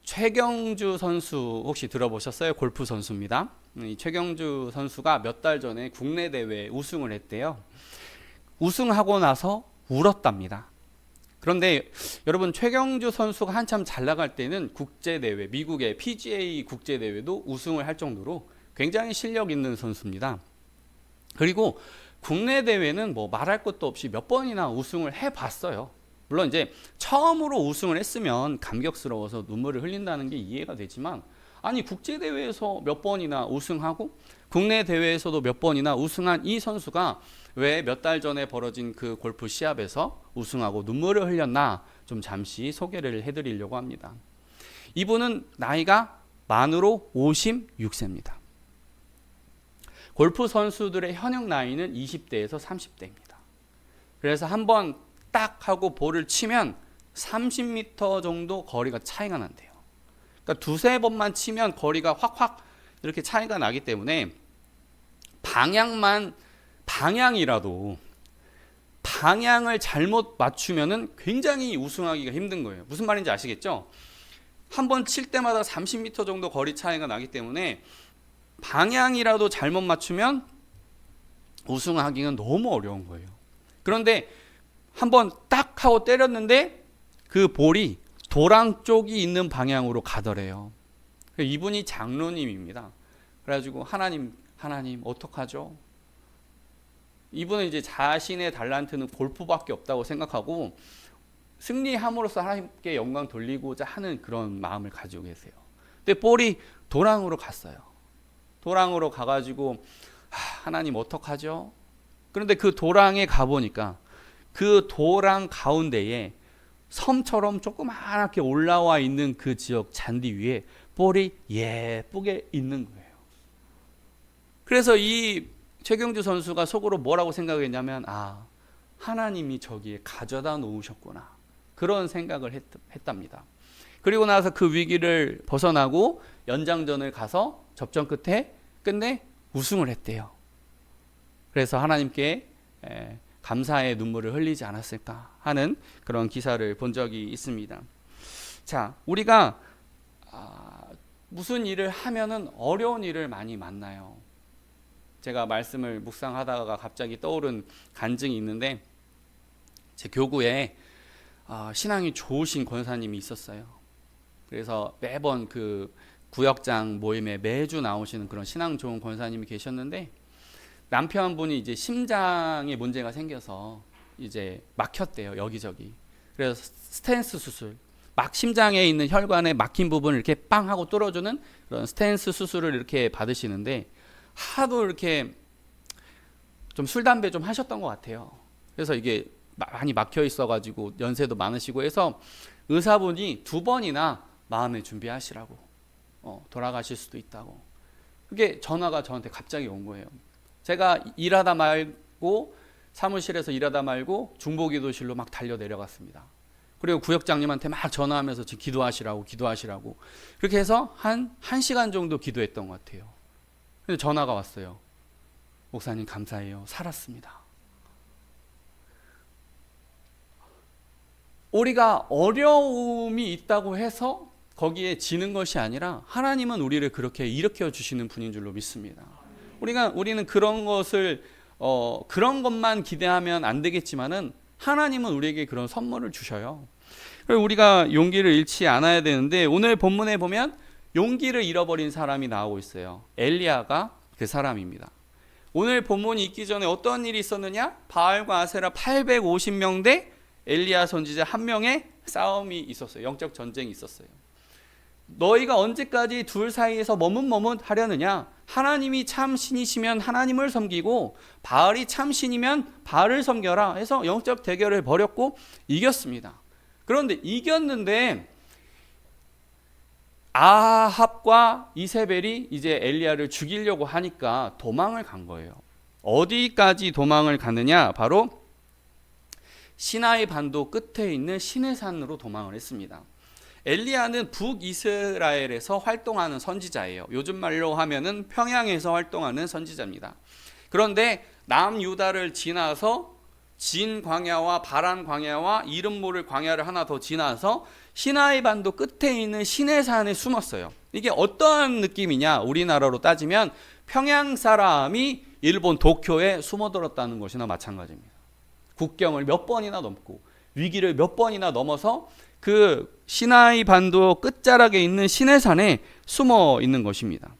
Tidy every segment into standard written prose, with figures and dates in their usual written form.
최경주 선수 혹시 들어보셨어요? 골프 선수입니다. 이 최경주 선수가 몇 달 전에 국내 대회 우승을 했대요. 우승하고 나서 울었답니다. 그런데 여러분, 최경주 선수가 한참 잘 나갈 때는 국제대회, 미국의 PGA 국제대회도 우승을 할 정도로 굉장히 실력 있는 선수입니다. 그리고 국내 대회는 뭐 말할 것도 없이 몇 번이나 우승을 해봤어요. 물론 이제 처음으로 우승을 했으면 감격스러워서 눈물을 흘린다는 게 이해가 되지만, 아니 국제대회에서 몇 번이나 우승하고 국내 대회에서도 몇 번이나 우승한 이 선수가 왜 몇 달 전에 벌어진 그 골프 시합에서 우승하고 눈물을 흘렸나, 좀 잠시 소개를 해드리려고 합니다. 이분은 나이가 만으로 56세입니다. 골프 선수들의 현역 나이는 20대에서 30대입니다. 그래서 한번 딱 하고 볼을 치면 30m 정도 거리가 차이가 난대요. 그러니까 두세 번만 치면 거리가 확확 이렇게 차이가 나기 때문에 방향을 잘못 맞추면은 굉장히 우승하기가 힘든 거예요. 무슨 말인지 아시겠죠? 한번 칠 때마다 30m 정도 거리 차이가 나기 때문에 방향이라도 잘못 맞추면 우승하기가 너무 어려운 거예요. 그런데 한번 딱 하고 때렸는데 그 볼이 도랑 쪽이 있는 방향으로 가더래요. 이분이 장로님입니다. 그래가지고 하나님 어떡하죠? 이분은 이제 자신의 달란트는 골프밖에 없다고 생각하고 승리함으로써 하나님께 영광 돌리고자 하는 그런 마음을 가지고 계세요. 근데 볼이 도랑으로 갔어요. 도랑으로 가가지고 하나님 어떡하죠? 그런데 그 도랑에 가보니까 그 도랑 가운데에 섬처럼 조그맣게 올라와 있는 그 지역 잔디 위에 볼이 예쁘게 있는 거예요. 그래서 이 최경주 선수가 속으로 뭐라고 생각했냐면, 하나님이 저기에 가져다 놓으셨구나, 그런 생각을 했답니다. 그리고 나서 그 위기를 벗어나고 연장전을 가서 접전 끝에 끝내 우승을 했대요. 그래서 하나님께 감사의 눈물을 흘리지 않았을까 하는 그런 기사를 본 적이 있습니다. 자, 우리가 무슨 일을 하면은 어려운 일을 많이 만나요. 제가 말씀을 묵상하다가 갑자기 떠오른 간증이 있는데, 제 교구에 신앙이 좋으신 권사님이 있었어요. 그래서 매번 그 구역장 모임에 매주 나오시는 그런 신앙 좋은 권사님이 계셨는데, 남편분이 이제 심장에 문제가 생겨서 이제 막혔대요, 여기저기. 그래서 스텐스 수술, 막 심장에 있는 혈관에 막힌 부분을 이렇게 빵 하고 뚫어주는 그런 스텐스 수술을 이렇게 받으시는데, 하도 이렇게 좀 술 담배 좀 하셨던 것 같아요. 그래서 이게 많이 막혀 있어가지고 연세도 많으시고 해서 의사분이 2번이나 마음의 준비하시라고, 돌아가실 수도 있다고. 그게 전화가 저한테 갑자기 온 거예요. 제가 사무실에서 일하다 말고 중보기도실로 막 달려 내려갔습니다. 그리고 구역장님한테 막 전화하면서 지금 기도하시라고 그렇게 해서 한 1시간 정도 기도했던 것 같아요. 근데 전화가 왔어요. 목사님 감사해요, 살았습니다. 우리가 어려움이 있다고 해서 거기에 지는 것이 아니라 하나님은 우리를 그렇게 일으켜 주시는 분인 줄로 믿습니다. 우리는 그런 것만 기대하면 안 되겠지만은 하나님은 우리에게 그런 선물을 주셔요. 그리고 우리가 용기를 잃지 않아야 되는데, 오늘 본문에 보면 용기를 잃어버린 사람이 나오고 있어요. 엘리야가 그 사람입니다. 오늘 본문이 있기 전에 어떤 일이 있었느냐? 바알과 아세라 850명 대 엘리야 선지자 1명의 싸움이 있었어요. 영적 전쟁이 있었어요. 너희가 언제까지 둘 사이에서 머뭇머뭇하려느냐? 하나님이 참 신이시면 하나님을 섬기고 바알이 참 신이면 바알을 섬겨라 해서 영적 대결을 벌였고 이겼습니다. 그런데 이겼는데 아합과 이세벨이 이제 엘리야를 죽이려고 하니까 도망을 간 거예요. 어디까지 도망을 갔느냐? 바로 시나이 반도 끝에 있는 시내산으로 도망을 했습니다. 엘리야는 북이스라엘에서 활동하는 선지자예요. 요즘 말로 하면은 평양에서 활동하는 선지자입니다. 그런데 남유다를 지나서 진 광야와 바란 광야와 이름 모를 광야를 하나 더 지나서 시나이 반도 끝에 있는 시내산에 숨었어요. 이게 어떠한 느낌이냐? 우리나라로 따지면 평양 사람이 일본 도쿄에 숨어들었다는 것이나 마찬가지입니다. 국경을 몇 번이나 넘고 위기를 몇 번이나 넘어서 그 시나이 반도 끝자락에 있는 시내산에 숨어 있는 것입니다.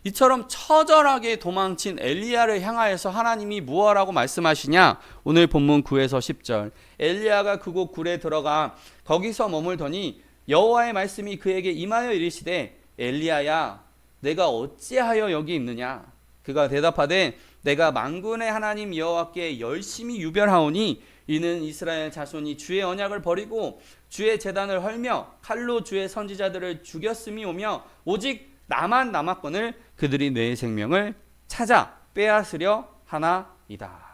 이처럼 처절하게 도망친 엘리야를 향하여서 하나님이 무엇라고 말씀하시냐? 오늘 본문 9에서 10절. 엘리야가 그곳 굴에 들어가 거기서 머물더니 여호와의 말씀이 그에게 임하여 이르시되 엘리야야 내가 어찌하여 여기 있느냐? 그가 대답하되 내가 만군의 하나님 여호와께 열심히 유별하오니 이는 이스라엘 자손이 주의 언약을 버리고 주의 제단을 헐며 칼로 주의 선지자들을 죽였음이 오며 오직 나만 남았거늘 그들이 내 생명을 찾아 빼앗으려 하나이다.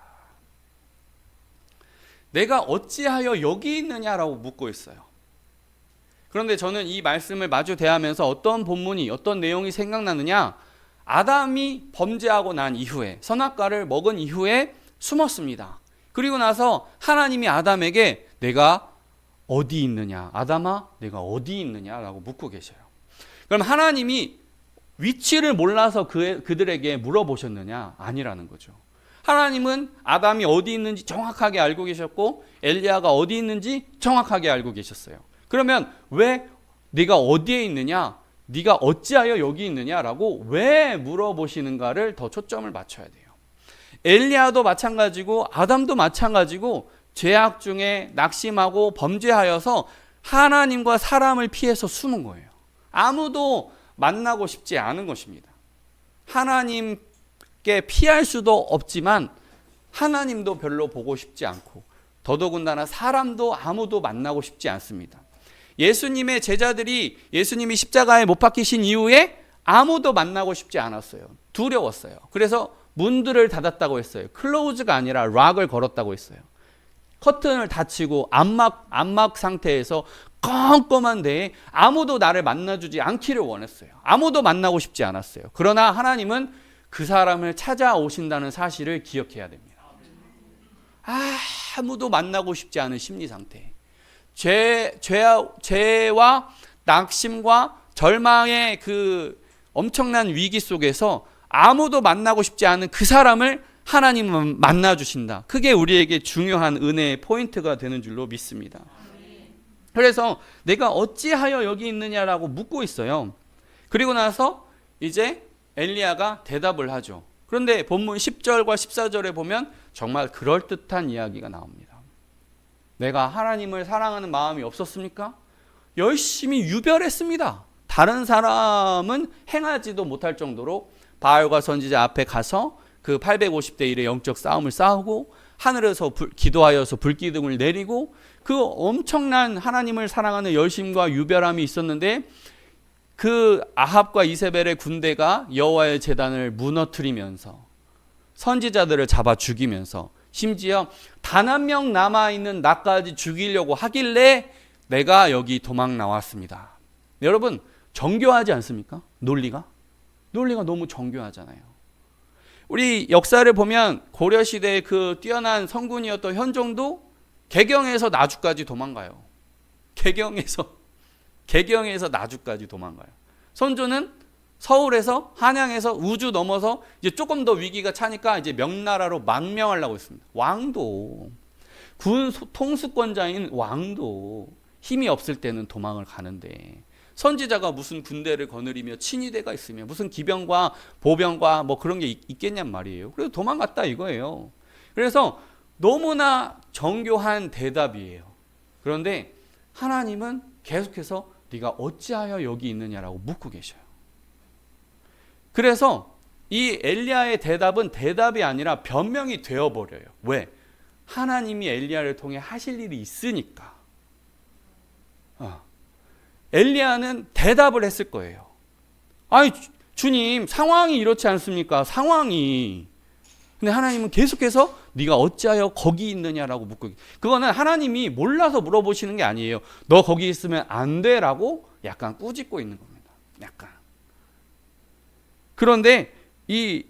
내가 어찌하여 여기 있느냐라고 묻고 있어요. 그런데 저는 이 말씀을 마주 대하면서 어떤 본문이 어떤 내용이 생각나느냐? 아담이 범죄하고 난 이후에 선악과를 먹은 이후에 숨었습니다. 그리고 나서 하나님이 아담에게 내가 어디 있느냐? 아담아 내가 어디 있느냐라고 묻고 계셔요. 그럼 하나님이 위치를 몰라서 그들에게 물어보셨느냐? 아니라는 거죠. 하나님은 아담이 어디 있는지 정확하게 알고 계셨고 엘리야가 어디 있는지 정확하게 알고 계셨어요. 그러면 왜 네가 어디에 있느냐? 네가 어찌하여 여기 있느냐라고 왜 물어보시는가를 더 초점을 맞춰야 돼요. 엘리야도 마찬가지고 아담도 마찬가지고 죄악 중에 낙심하고 범죄하여서 하나님과 사람을 피해서 숨은 거예요. 아무도 만나고 싶지 않은 것입니다. 하나님께 피할 수도 없지만 하나님도 별로 보고 싶지 않고 더더군다나 사람도 아무도 만나고 싶지 않습니다. 예수님의 제자들이 예수님이 십자가에 못 박히신 이후에 아무도 만나고 싶지 않았어요. 두려웠어요. 그래서 문들을 닫았다고 했어요. 클로즈가 아니라 락을 걸었다고 했어요. 커튼을 닫히고 암막 상태에서 껌껌한 데에 아무도 나를 만나주지 않기를 원했어요. 아무도 만나고 싶지 않았어요. 그러나 하나님은 그 사람을 찾아오신다는 사실을 기억해야 됩니다. 아무도 만나고 싶지 않은 심리 상태. 죄와 낙심과 절망의 그 엄청난 위기 속에서 아무도 만나고 싶지 않은 그 사람을 하나님은 만나주신다. 그게 우리에게 중요한 은혜의 포인트가 되는 줄로 믿습니다. 그래서 내가 어찌하여 여기 있느냐라고 묻고 있어요. 그리고 나서 이제 엘리야가 대답을 하죠. 그런데 본문 10절과 14절에 보면 정말 그럴듯한 이야기가 나옵니다. 내가 하나님을 사랑하는 마음이 없었습니까? 열심히 유별했습니다. 다른 사람은 행하지도 못할 정도로 바알과 선지자 앞에 가서 그 850대 1의 영적 싸움을 싸우고 하늘에서 기도하여서 불기둥을 내리고 그 엄청난 하나님을 사랑하는 열심과 유별함이 있었는데 그 아합과 이세벨의 군대가 여호와의 제단을 무너뜨리면서 선지자들을 잡아 죽이면서 심지어 단 한 명 남아있는 나까지 죽이려고 하길래 내가 여기 도망 나왔습니다. 여러분 정교하지 않습니까? 논리가 너무 정교하잖아요. 우리 역사를 보면 고려시대의 그 뛰어난 성군이었던 현종도 개경에서 나주까지 도망가요. 개경에서 나주까지 도망가요. 선조는 서울에서 한양에서 우주 넘어서 이제 조금 더 위기가 차니까 이제 명나라로 망명하려고 했습니다. 왕도 군 통수권자인 왕도 힘이 없을 때는 도망을 가는데 선지자가 무슨 군대를 거느리며 친위대가 있으며 무슨 기병과 보병과 뭐 그런 게 있겠냔 말이에요. 그래서 도망갔다 이거예요. 그래서 너무나 정교한 대답이에요. 그런데 하나님은 계속해서 네가 어찌하여 여기 있느냐라고 묻고 계셔요. 그래서 이 엘리야의 대답은 대답이 아니라 변명이 되어버려요. 왜? 하나님이 엘리야를 통해 하실 일이 있으니까. 엘리야는 대답을 했을 거예요. 아니 주님 상황이 이렇지 않습니까? 상황이. 근데 하나님은 계속해서 네가 어찌하여 거기 있느냐라고 묻고, 그거는 하나님이 몰라서 물어보시는 게 아니에요. 너 거기 있으면 안 돼라고 약간 꾸짖고 있는 겁니다. 약간. 그런데 이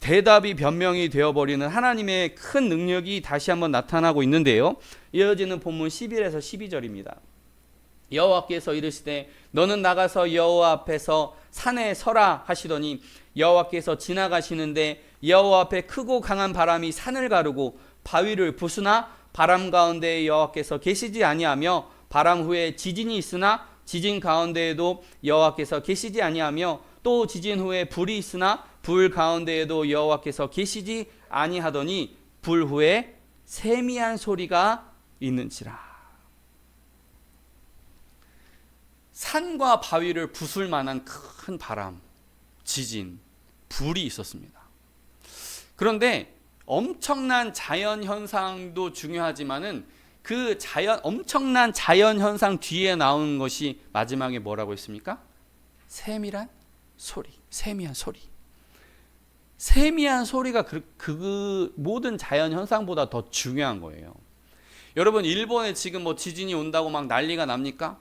대답이 변명이 되어버리는 하나님의 큰 능력이 다시 한번 나타나고 있는데요. 이어지는 본문 11에서 12절입니다. 여호와께서 이르시되 너는 나가서 여호와 앞에서 산에 서라 하시더니 여호와께서 지나가시는데 여호와 앞에 크고 강한 바람이 산을 가르고 바위를 부수나 바람 가운데 여호와께서 계시지 아니하며 바람 후에 지진이 있으나 지진 가운데에도 여호와께서 계시지 아니하며 또 지진 후에 불이 있으나 불 가운데에도 여호와께서 계시지 아니하더니 불 후에 세미한 소리가 있는지라. 산과 바위를 부술 만한 큰 바람, 지진, 불이 있었습니다. 그런데 엄청난 자연 현상도 중요하지만은 그 엄청난 자연 현상 뒤에 나오는 것이 마지막에 뭐라고 했습니까? 세미한 소리. 세미한 소리가 그 모든 자연 현상보다 더 중요한 거예요. 여러분, 일본에 지금 뭐 지진이 온다고 막 난리가 납니까?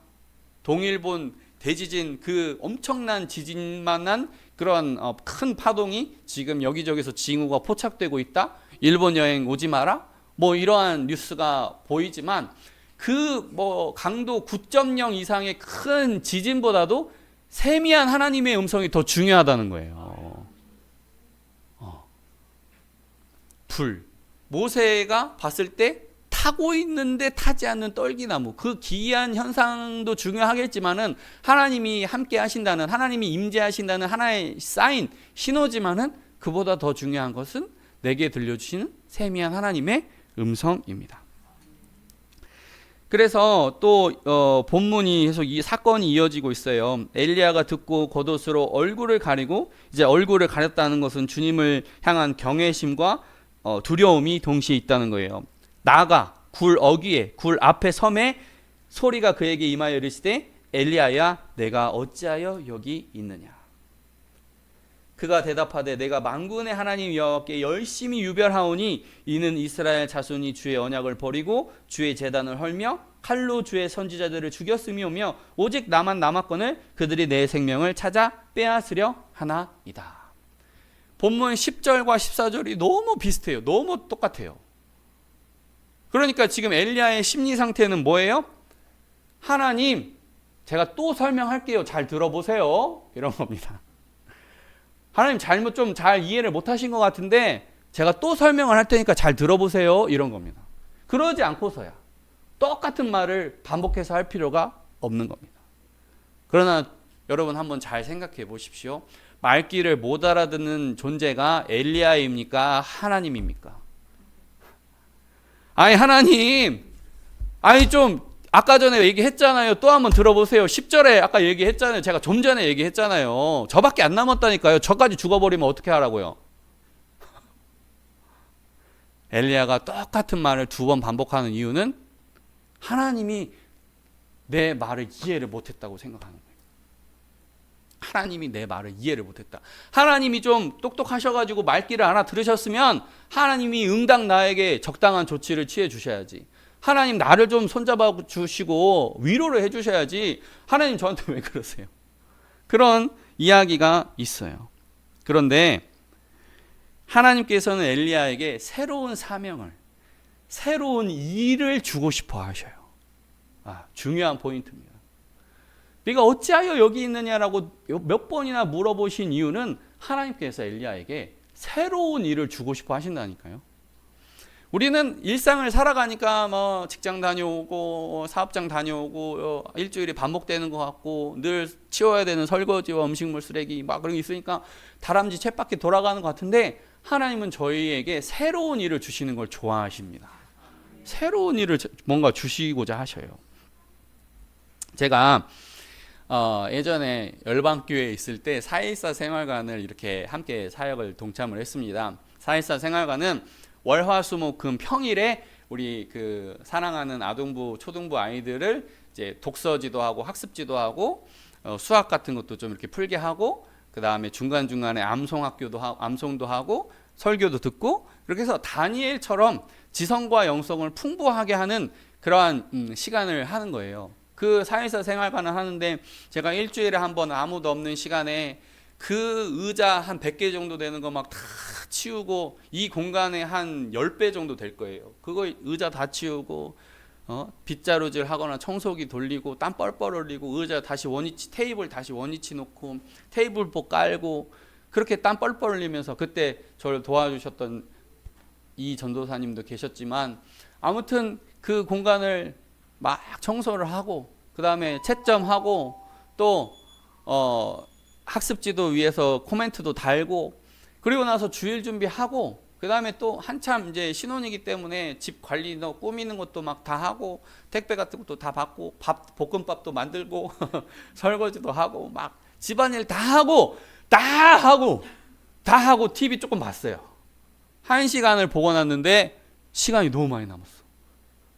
동일본 대지진, 그 엄청난 지진만한 그런 큰 파동이 지금 여기저기서 징후가 포착되고 있다. 일본 여행 오지 마라. 뭐 이러한 뉴스가 보이지만 그 뭐 강도 9.0 이상의 큰 지진보다도 세미한 하나님의 음성이 더 중요하다는 거예요. 불. 모세가 봤을 때 타고 있는데 타지 않는 떨기나무, 그 기이한 현상도 중요하겠지만은 하나님이 함께 하신다는, 하나님이 임재하신다는 하나의 사인, 신호지만은 그보다 더 중요한 것은 내게 들려주시는 세미한 하나님의 음성입니다. 그래서 또 본문이 계속 이 사건이 이어지고 있어요. 엘리야가 듣고 겉옷으로 얼굴을 가리고, 이제 얼굴을 가렸다는 것은 주님을 향한 경외심과 두려움이 동시에 있다는 거예요. 나가 굴 어귀에, 굴 앞에 섬에 소리가 그에게 임하여 이르시되 엘리야야 내가 어찌하여 여기 있느냐. 그가 대답하되 내가 만군의 하나님 여호와께 열심히 유별하오니 이는 이스라엘 자손이 주의 언약을 버리고 주의 제단을 헐며 칼로 주의 선지자들을 죽였음이오며 오직 나만 남았거늘 그들이 내 생명을 찾아 빼앗으려 하나이다. 본문 10절과 14절이 너무 비슷해요. 너무 똑같아요. 그러니까 지금 엘리야의 심리 상태는 뭐예요? 하나님, 제가 또 설명할게요. 잘 들어보세요. 이런 겁니다. 하나님 잘못 좀 잘 이해를 못하신 것 같은데 제가 또 설명을 할 테니까 잘 들어보세요. 이런 겁니다. 그러지 않고서야 똑같은 말을 반복해서 할 필요가 없는 겁니다. 그러나 여러분 한번 잘 생각해 보십시오. 말귀를 못 알아듣는 존재가 엘리야입니까? 하나님입니까? 아니 하나님, 아니 좀 아까 전에 얘기했잖아요. 또 한번 들어보세요. 10절에 아까 얘기했잖아요. 제가 좀 전에 얘기했잖아요. 저밖에 안 남았다니까요. 저까지 죽어버리면 어떻게 하라고요? 엘리야가 똑같은 말을 2번 반복하는 이유는 하나님이 내 말을 이해를 못했다고 생각하는 거예요. 하나님이 내 말을 이해를 못했다. 하나님이 좀 똑똑하셔가지고 말귀를 알아들으셨으면 하나님이 응당 나에게 적당한 조치를 취해 주셔야지. 하나님 나를 좀 손잡아 주시고 위로를 해 주셔야지. 하나님 저한테 왜 그러세요? 그런 이야기가 있어요. 그런데 하나님께서는 엘리야에게 새로운 사명을, 새로운 일을 주고 싶어 하셔요. 중요한 포인트입니다. 네가 어찌하여 여기 있느냐라고 몇 번이나 물어보신 이유는 하나님께서 엘리야에게 새로운 일을 주고 싶어 하신다니까요. 우리는 일상을 살아가니까 뭐 직장 다녀오고 사업장 다녀오고 일주일이 반복되는 것 같고 늘 치워야 되는 설거지와 음식물 쓰레기 막 그런 게 있으니까 다람쥐 쳇바퀴 돌아가는 것 같은데 하나님은 저희에게 새로운 일을 주시는 걸 좋아하십니다. 새로운 일을 뭔가 주시고자 하셔요. 제가 예전에 열방교회에 있을 때 4.14 생활관을 이렇게 함께 사역을 동참을 했습니다. 4.14 생활관은 월화수목금 평일에 우리 그 사랑하는 아동부 초등부 아이들을 이제 독서지도 하고 학습지도 하고 수학 같은 것도 좀 이렇게 풀게 하고 그 다음에 중간중간에 암송도 하고 설교도 듣고 이렇게 해서 다니엘처럼 지성과 영성을 풍부하게 하는 그러한 시간을 하는 거예요. 그 4.14 생활관을 하는데 제가 일주일에 한 번 아무도 없는 시간에 그 의자 한 100개 정도 되는 거 막 다 치우고, 이 공간에 한 10배 정도 될 거예요. 그거 의자 다 치우고, 빗자루질 하거나 청소기 돌리고, 땀 뻘뻘 흘리고, 의자 다시 원위치, 테이블 다시 원위치 놓고, 테이블복 깔고, 그렇게 땀 뻘뻘 흘리면서, 그때 저를 도와주셨던 이 전도사님도 계셨지만, 아무튼 그 공간을 막 청소를 하고, 그 다음에 채점하고, 또 학습지도 위에서 코멘트도 달고, 그리고 나서 주일 준비하고, 그 다음에 또 한참 이제 신혼이기 때문에 집 관리도 꾸미는 것도 막 다 하고, 택배 같은 것도 다 받고, 볶음밥도 만들고 설거지도 하고, 막 집안일 다 하고 TV 조금 봤어요. 1시간을 보고 났는데 시간이 너무 많이 남았어.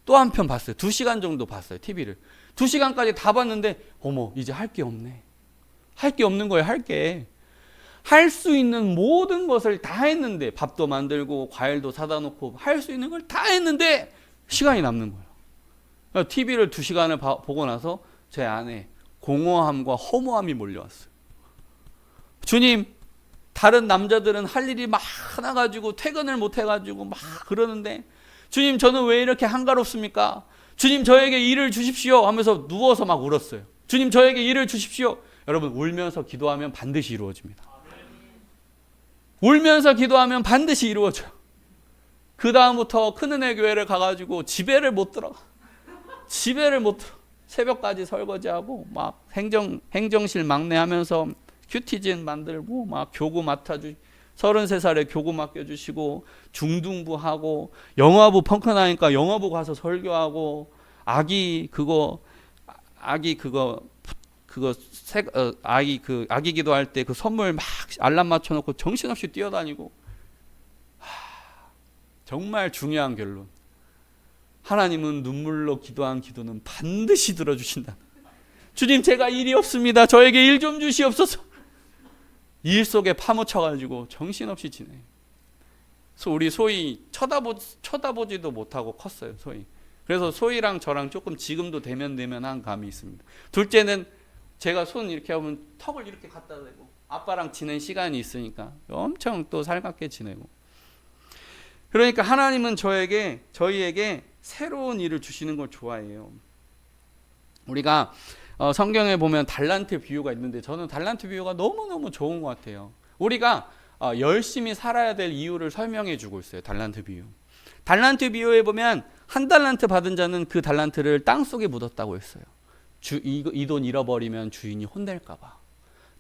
또 한 편 봤어요. 2시간 정도 봤어요, TV를. 2시간까지 다 봤는데, 어머, 이제 할 게 없네. 할 게 없는 거예요, 할 게. 할 수 있는 모든 것을 다 했는데, 밥도 만들고 과일도 사다 놓고 할 수 있는 걸 다 했는데 시간이 남는 거예요. TV를 2시간을 보고 나서 제 안에 공허함과 허무함이 몰려왔어요. 주님, 다른 남자들은 할 일이 많아가지고 퇴근을 못 해가지고 막 그러는데, 주님, 저는 왜 이렇게 한가롭습니까? 주님, 저에게 일을 주십시오 하면서 누워서 막 울었어요. 주님, 저에게 일을 주십시오. 여러분, 울면서 기도하면 반드시 이루어집니다. 울면서 기도하면 반드시 이루어져요. 그 다음부터 큰은혜 교회를 가가지고 지배를 못 들어. 새벽까지 설거지하고 막 행정실 막내하면서 큐티진 만들고, 막 교구 맡아주고, 33살에 교구 맡겨주시고, 중등부하고, 영화부 펑크나니까 영화부 가서 설교하고, 아기 기도할 때 그 선물 막 알람 맞춰놓고 정신없이 뛰어다니고. 정말 중요한 결론. 하나님은 눈물로 기도한 기도는 반드시 들어주신다. 주님, 제가 일이 없습니다. 저에게 일 좀 주시옵소서. 일 속에 파묻혀가지고 정신없이 지내요. 그래서 우리 소희 쳐다보지도 못하고 컸어요, 소희. 그래서 소희랑 저랑 조금 지금도 대면한 감이 있습니다. 둘째는 제가 손 이렇게 하면 턱을 이렇게 갖다 대고, 아빠랑 지낸 시간이 있으니까 엄청 또 살갑게 지내고. 그러니까 하나님은 저희에게 새로운 일을 주시는 걸 좋아해요. 우리가 성경에 보면 달란트 비유가 있는데, 저는 달란트 비유가 너무너무 좋은 것 같아요. 우리가 열심히 살아야 될 이유를 설명해 주고 있어요. 달란트 비유. 달란트 비유에 보면 한 달란트 받은 자는 그 달란트를 땅속에 묻었다고 했어요. 이 돈 잃어버리면 주인이 혼낼까 봐,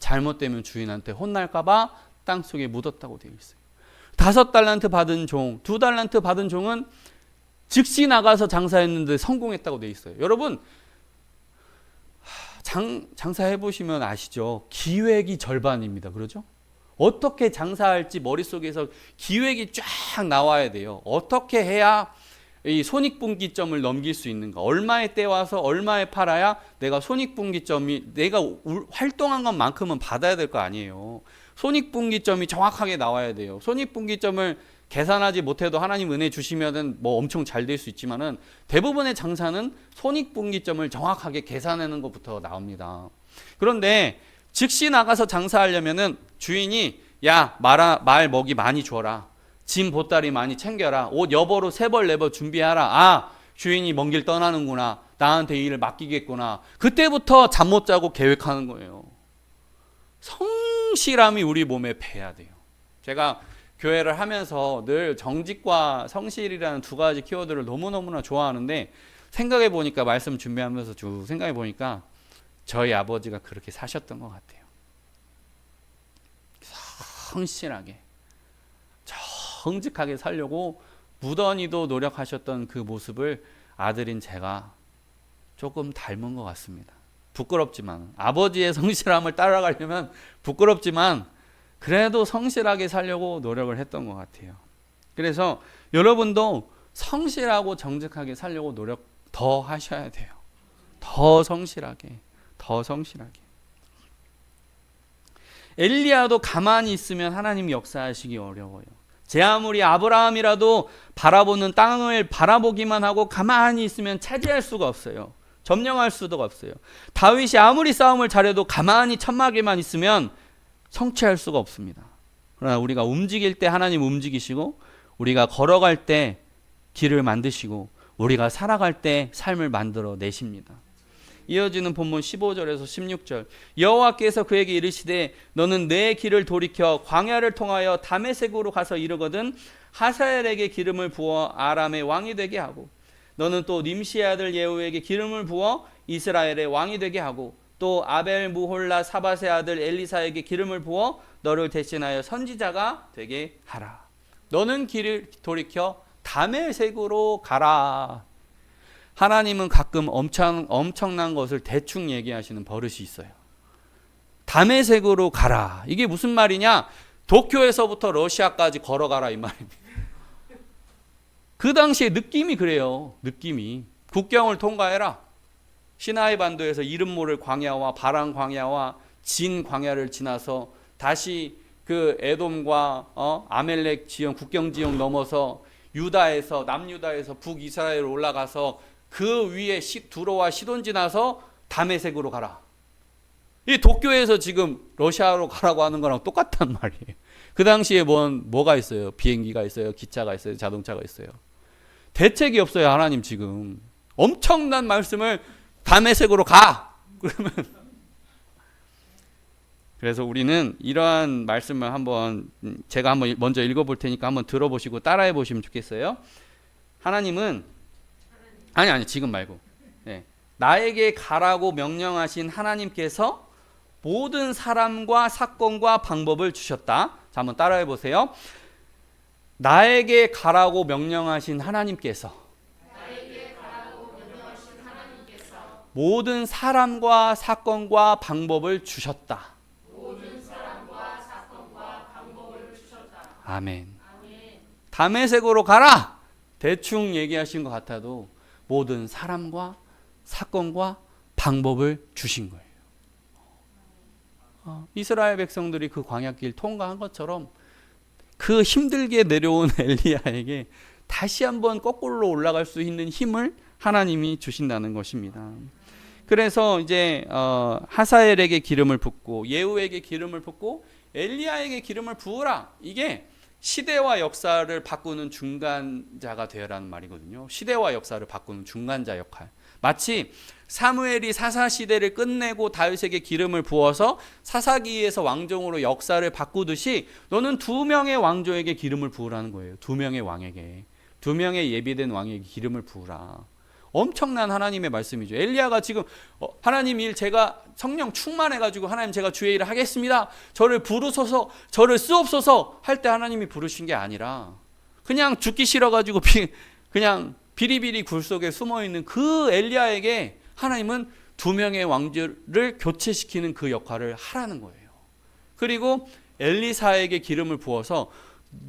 잘못되면 주인한테 혼날까 봐 땅속에 묻었다고 되어 있어요. 5달란트 받은 종, 2달란트 받은 종은 즉시 나가서 장사했는데 성공했다고 되어 있어요. 여러분, 장사해 보시면 아시죠? 기획이 절반입니다. 그러죠? 어떻게 장사할지 머릿속에서 기획이 쫙 나와야 돼요. 어떻게 해야 이 손익분기점을 넘길 수 있는가? 얼마에 떼와서 얼마에 팔아야 내가 손익분기점이, 내가 활동한 것만큼은 받아야 될 거 아니에요. 손익분기점이 정확하게 나와야 돼요. 손익분기점을 계산하지 못해도 하나님 은혜 주시면은 뭐 엄청 잘 될 수 있지만은, 대부분의 장사는 손익분기점을 정확하게 계산하는 것부터 나옵니다. 그런데 즉시 나가서 장사하려면은 주인이, 야, 말 먹이 많이 줘라, 짐 보따리 많이 챙겨라, 옷 여벌옷 3벌 4벌 준비하라. 아, 주인이 먼 길 떠나는구나, 나한테 일을 맡기겠구나. 그때부터 잠 못 자고 계획하는 거예요. 성실함이 우리 몸에 배야 돼요. 제가 교회를 하면서 늘 정직과 성실이라는 2가지 키워드를 너무너무나 좋아하는데, 생각해 보니까, 말씀 준비하면서 쭉 생각해 보니까 저희 아버지가 그렇게 사셨던 것 같아요. 성실하게, 정직하게 살려고 무던히도 노력하셨던 그 모습을 아들인 제가 조금 닮은 것 같습니다. 부끄럽지만, 아버지의 성실함을 따라가려면 부끄럽지만 그래도 성실하게 살려고 노력을 했던 것 같아요. 그래서 여러분도 성실하고 정직하게 살려고 노력 더 하셔야 돼요. 더 성실하게. 엘리야도 가만히 있으면 하나님이 역사하시기 어려워요. 제 아무리 아브라함이라도 바라보는 땅을 바라보기만 하고 가만히 있으면 차지할 수가 없어요. 점령할 수도 없어요. 다윗이 아무리 싸움을 잘해도 가만히 천막에만 있으면 성취할 수가 없습니다. 그러나 우리가 움직일 때 하나님 움직이시고, 우리가 걸어갈 때 길을 만드시고, 우리가 살아갈 때 삶을 만들어 내십니다. 이어지는 본문 15절에서 16절. 여호와께서 그에게 이르시되 너는 내 길을 돌이켜 광야를 통하여 다메섹으로 가서 이르거든 하사엘에게 기름을 부어 아람의 왕이 되게 하고, 너는 또 님시의 아들 예후에게 기름을 부어 이스라엘의 왕이 되게 하고, 또 아벨 무홀라 사밧의 아들 엘리사에게 기름을 부어 너를 대신하여 선지자가 되게 하라. 너는 길을 돌이켜 다메섹으로 가라. 하나님은 가끔 엄청난 것을 대충 얘기하시는 버릇이 있어요. 다메섹으로 가라. 이게 무슨 말이냐? 도쿄에서부터 러시아까지 걸어가라 이 말입니다. 그 당시에 느낌이 그래요. 느낌이. 국경을 통과해라. 시나이 반도에서 이름 모를 광야와 바란 광야와 진 광야를 지나서 다시 그 에돔과 아멜렉 지형, 국경 지형 넘어서 유다에서, 남유다에서 북이스라엘로 올라가서 그 위에 두로와 시돈 지나서 다메섹으로 가라. 이 도쿄에서 지금 러시아로 가라고 하는 거랑 똑같단 말이에요. 그 당시에 뭐가 있어요? 비행기가 있어요, 기차가 있어요, 자동차가 있어요. 대책이 없어요. 하나님 지금 엄청난 말씀을 다메섹으로 가! 그러면 그래서 우리는 이러한 말씀을 제가 한번 먼저 읽어볼 테니까 한번 들어보시고 따라해 보시면 좋겠어요. 하나님은 아니 지금 말고 나에게 가라고 명령하신 하나님께서 모든 사람과 사건과 방법을 주셨다. 자, 한번 따라해 보세요. 나에게 가라고 명령하신 하나님께서 모든 사람과 사건과 방법을 주셨다. 아멘. 다메섹으로 가라. 대충 얘기하신 것 같아도 모든 사람과 사건과 방법을 주신 거예요. 이스라엘 백성들이 그 광야길 통과한 것처럼 그 힘들게 내려온 엘리야에게 다시 한번 거꾸로 올라갈 수 있는 힘을 하나님이 주신다는 것입니다. 그래서 이제 하사엘에게 기름을 붓고 예후에게 기름을 붓고 엘리야에게 기름을 부으라. 이게 시대와 역사를 바꾸는 중간자가 되어라는 말이거든요. 시대와 역사를 바꾸는 중간자 역할. 마치 사무엘이 사사 시대를 끝내고 다윗에게 기름을 부어서 사사기에서 왕정으로 역사를 바꾸듯이 너는 2명의 왕조에게 기름을 부으라는 거예요. 2명의 왕에게. 2명의 예비된 왕에게 기름을 부으라. 엄청난 하나님의 말씀이죠. 엘리야가 지금 하나님 일 제가 성령 충만해가지고 하나님 제가 주의 일을 하겠습니다. 저를 부르소서, 저를 쓰옵소서 할 때 하나님이 부르신 게 아니라 그냥 죽기 싫어가지고 그냥 비리비리 굴 속에 숨어있는 그 엘리야에게 하나님은 2명의 왕들을 교체시키는 그 역할을 하라는 거예요. 그리고 엘리사에게 기름을 부어서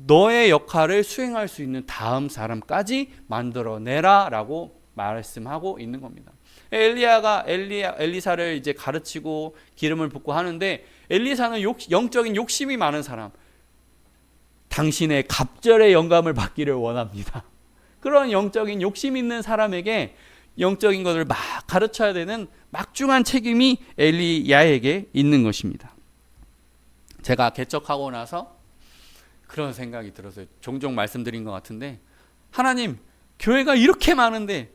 너의 역할을 수행할 수 있는 다음 사람까지 만들어내라 라고 말씀하고 있는 겁니다. 엘리사를 이제 가르치고 기름을 붓고 하는데 엘리사는 영적인 욕심이 많은 사람. 당신의 갑절의 영감을 받기를 원합니다. 그런 영적인 욕심 있는 사람에게 영적인 것을 막 가르쳐야 되는 막중한 책임이 엘리야에게 있는 것입니다. 제가 개척하고 나서 그런 생각이 들었어요. 종종 말씀드린 것 같은데 하나님 교회가 이렇게 많은데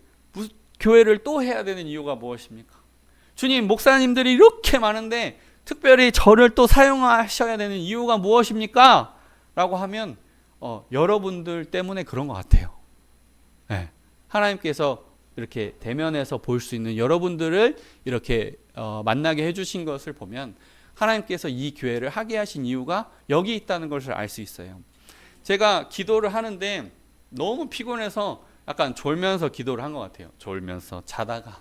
교회를 또 해야 되는 이유가 무엇입니까? 주님 목사님들이 이렇게 많은데 특별히 저를 또 사용하셔야 되는 이유가 무엇입니까? 라고 하면 여러분들 때문에 그런 것 같아요. 네. 하나님께서 이렇게 대면에서 볼 수 있는 여러분들을 이렇게 만나게 해주신 것을 보면 하나님께서 이 교회를 하게 하신 이유가 여기 있다는 것을 알 수 있어요. 제가 기도를 하는데 너무 피곤해서 약간 졸면서 기도를 한 것 같아요. 졸면서 자다가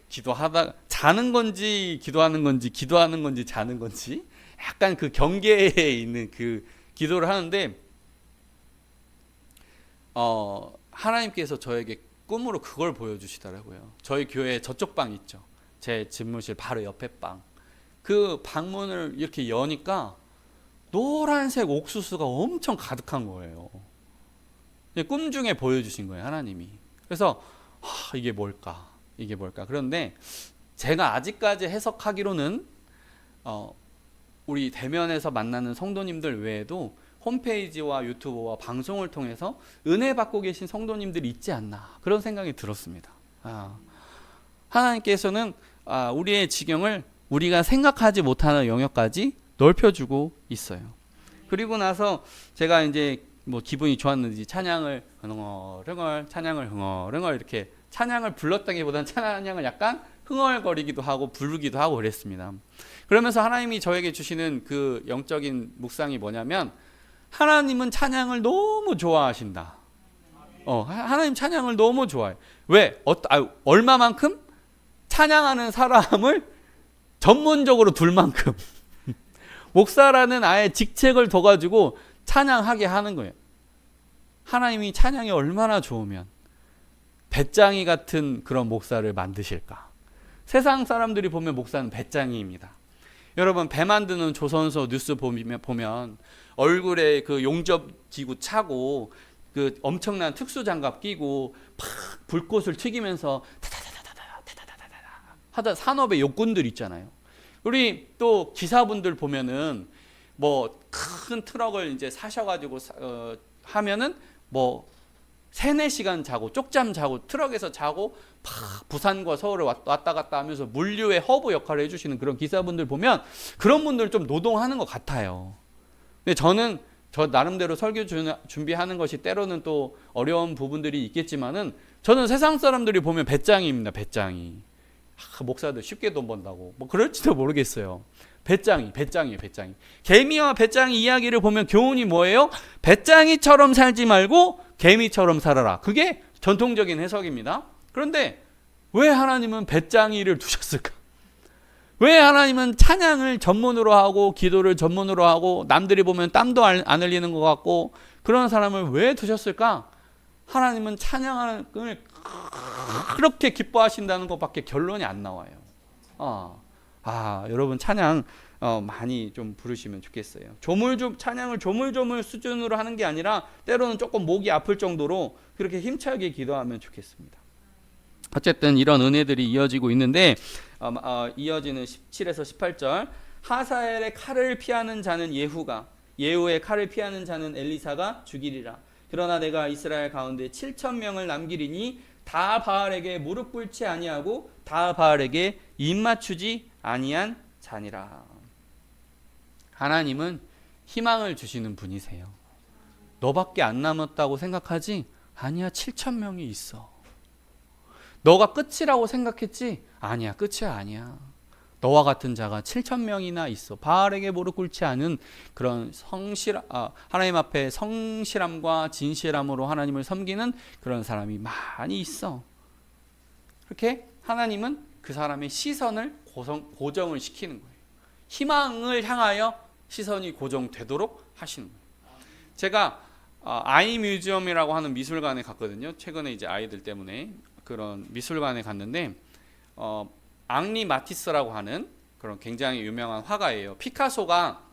기도하다가 자는 건지 기도하는 건지 기도하는 건지 자는 건지 약간 그 경계에 있는 그 기도를 하는데 하나님께서 저에게 꿈으로 그걸 보여주시더라고요. 저희 교회 저쪽 방 있죠. 제 집무실 바로 옆에 방. 그 방문을 이렇게 여니까 노란색 옥수수가 엄청 가득한 거예요. 꿈 중에 보여주신 거예요, 하나님이. 그래서 이게 뭘까? 이게 뭘까? 그런데 제가 아직까지 해석하기로는 우리 대면에서 만나는 성도님들 외에도 홈페이지와 유튜브와 방송을 통해서 은혜 받고 계신 성도님들이 있지 않나, 그런 생각이 들었습니다. 하나님께서는 우리의 지경을 우리가 생각하지 못하는 영역까지 넓혀주고 있어요. 그리고 나서 제가 이제 뭐 기분이 좋았는지 찬양을 흥얼흥얼, 찬양을 흥얼흥얼, 이렇게 찬양을 불렀다기보다는 찬양을 약간 흥얼거리기도 하고 부르기도 하고 그랬습니다. 그러면서 하나님이 저에게 주시는 그 영적인 묵상이 뭐냐면, 하나님은 찬양을 너무 좋아하신다. 하나님 찬양을 너무 좋아해. 왜? 얼마만큼? 찬양하는 사람을 전문적으로 둘 만큼. 목사라는 아예 직책을 둬가지고 찬양하게 하는 거예요. 하나님이 찬양이 얼마나 좋으면 배짱이 같은 그런 목사를 만드실까. 세상 사람들이 보면 목사는 배짱이입니다. 여러분, 배 만드는 조선소 뉴스 보면 얼굴에 그 용접기구 차고 그 엄청난 특수장갑 끼고 팍 불꽃을 튀기면서 하다 산업의 욕군들 있잖아요. 우리 또 기사분들 보면은 뭐 큰 트럭을 이제 사셔가지고 하면은 뭐 3-4시간 자고 쪽잠 자고 트럭에서 자고 팍 부산과 서울을 왔다 갔다 하면서 물류의 허브 역할을 해주시는 그런 기사분들 보면 그런 분들 좀 노동하는 것 같아요. 근데 저는 저 나름대로 설교 준비하는 것이 때로는 또 어려운 부분들이 있겠지만은, 저는 세상 사람들이 보면 배짱이입니다. 배짱이. 목사들 쉽게 돈 번다고 뭐 그럴지도 모르겠어요. 배짱이에요. 배짱이. 개미와 배짱이 이야기를 보면 교훈이 뭐예요? 배짱이처럼 살지 말고 개미처럼 살아라. 그게 전통적인 해석입니다. 그런데 왜 하나님은 배짱이를 두셨을까? 왜 하나님은 찬양을 전문으로 하고 기도를 전문으로 하고 남들이 보면 땀도 안 흘리는 것 같고 그런 사람을 왜 두셨을까? 하나님은 찬양을 그렇게 기뻐하신다는 것밖에 결론이 안 나와요. 여러분 찬양 많이 좀 부르시면 좋겠어요. 찬양을 조물조물 수준으로 하는 게 아니라 때로는 조금 목이 아플 정도로 그렇게 힘차게 기도하면 좋겠습니다. 어쨌든 이런 은혜들이 이어지고 있는데 이어지는 17에서 18절, 하사엘의 칼을 피하는 자는 예후의 칼을 피하는 자는 엘리사가 죽이리라. 그러나 내가 이스라엘 가운데 7,000명을 남기리니 다 바알에게 무릎 꿇지 아니하고 다 바알에게 입 맞추지 아니한 자니라. 하나님은 희망을 주시는 분이세요. 너밖에 안 남았다고 생각하지? 아니야, 7,000명이 있어. 너가 끝이라고 생각했지? 아니야, 끝이 아니야. 너와 같은 자가 7,000명이나 있어. 바알에게 무릎 꿇지 않은 그런 하나님 앞에 성실함과 진실함으로 하나님을 섬기는 그런 사람이 많이 있어. 그렇게 하나님은 그 사람의 시선을 고정을 시키는 거예요. 희망을 향하여 시선이 고정되도록 하시는 거예요. 제가 아이 뮤지엄이라고 하는 미술관에 갔거든요. 최근에 이제 아이들 때문에 그런 미술관에 갔는데 앙리 마티스라고 하는 그런 굉장히 유명한 화가예요. 피카소가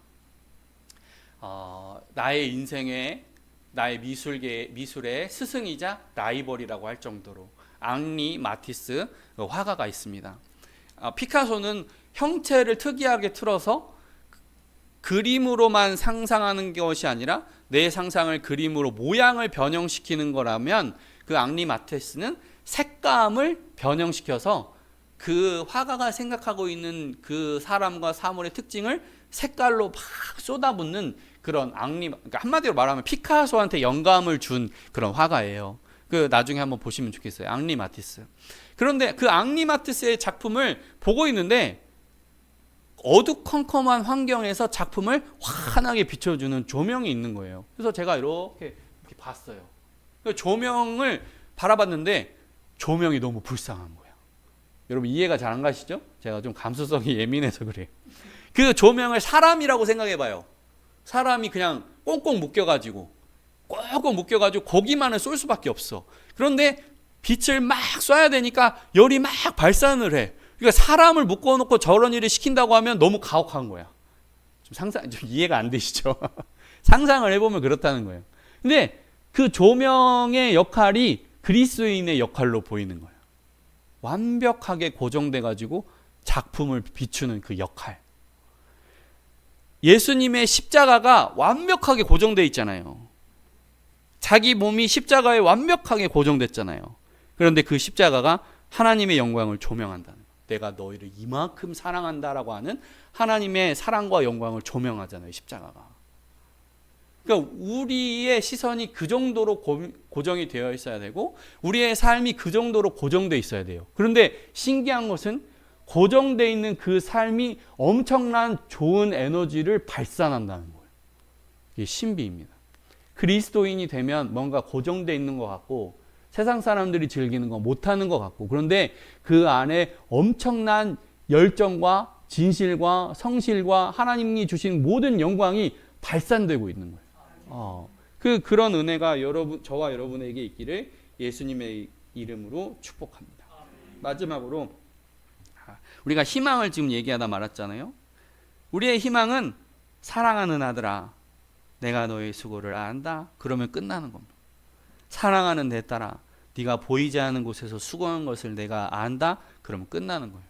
나의 인생의 나의 미술의 스승이자 라이벌이라고 할 정도로 앙리 마티스 화가가 있습니다. 피카소는 형체를 특이하게 틀어서 그림으로만 상상하는 것이 아니라 내 상상을 그림으로 모양을 변형시키는 거라면, 그 앙리 마티스는 색감을 변형시켜서 그 화가가 생각하고 있는 그 사람과 사물의 특징을 색깔로 막 쏟아붓는 그런 그러니까 한마디로 말하면 피카소한테 영감을 준 그런 화가예요. 그 나중에 한번 보시면 좋겠어요. 앙리 마티스. 그런데 그 앙리 마티스의 작품을 보고 있는데 어두컴컴한 환경에서 작품을 환하게 비춰주는 조명이 있는 거예요. 그래서 제가 이렇게 봤어요. 조명을 바라봤는데 조명이 너무 불쌍한 거예요. 여러분 이해가 잘 안 가시죠? 제가 좀 감수성이 예민해서 그래요. 그 조명을 사람이라고 생각해봐요. 사람이 그냥 꽁꽁 묶여가지고 거기만을 쏠 수밖에 없어. 그런데 빛을 막 쏴야 되니까 열이 막 발산을 해. 그러니까 사람을 묶어놓고 저런 일을 시킨다고 하면 너무 가혹한 거야. 좀 이해가 안 되시죠? 상상을 해보면 그렇다는 거예요. 근데 그 조명의 역할이 그리스도인의 역할로 보이는 거예요. 완벽하게 고정돼가지고 작품을 비추는 그 역할. 예수님의 십자가가 완벽하게 고정되어 있잖아요. 자기 몸이 십자가에 완벽하게 고정됐잖아요. 그런데 그 십자가가 하나님의 영광을 조명한다는 거예요. 내가 너희를 이만큼 사랑한다라고 하는 하나님의 사랑과 영광을 조명하잖아요, 십자가가. 그러니까 우리의 시선이 그 정도로 고정이 되어 있어야 되고 우리의 삶이 그 정도로 고정되어 있어야 돼요. 그런데 신기한 것은 고정되어 있는 그 삶이 엄청난 좋은 에너지를 발산한다는 거예요. 이게 신비입니다. 그리스도인이 되면 뭔가 고정되어 있는 것 같고 세상 사람들이 즐기는 거 못하는 것 같고, 그런데 그 안에 엄청난 열정과 진실과 성실과 하나님이 주신 모든 영광이 발산되고 있는 거예요. 그런 은혜가 저와 여러분에게 있기를 예수님의 이름으로 축복합니다. 마지막으로 우리가 희망을 지금 얘기하다 말았잖아요. 우리의 희망은 사랑하는 아들아, 내가 너의 수고를 안다. 그러면 끝나는 겁니다. 사랑하는 내 딸아, 네가 보이지 않는 곳에서 수고한 것을 내가 안다. 그러면 끝나는 거예요.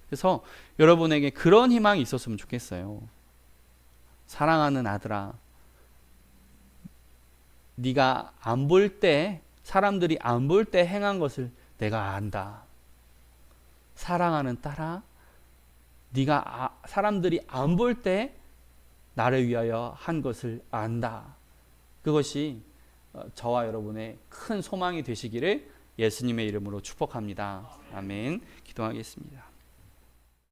그래서 여러분에게 그런 희망이 있었으면 좋겠어요. 사랑하는 아들아, 네가 안 볼 때, 사람들이 안 볼 때 행한 것을 내가 안다. 사랑하는 딸아, 네가 사람들이 안 볼 때 나를 위하여 한 것을 안다. 그것이 저와 여러분의 큰 소망이 되시기를 예수님의 이름으로 축복합니다. 아멘. 기도하겠습니다.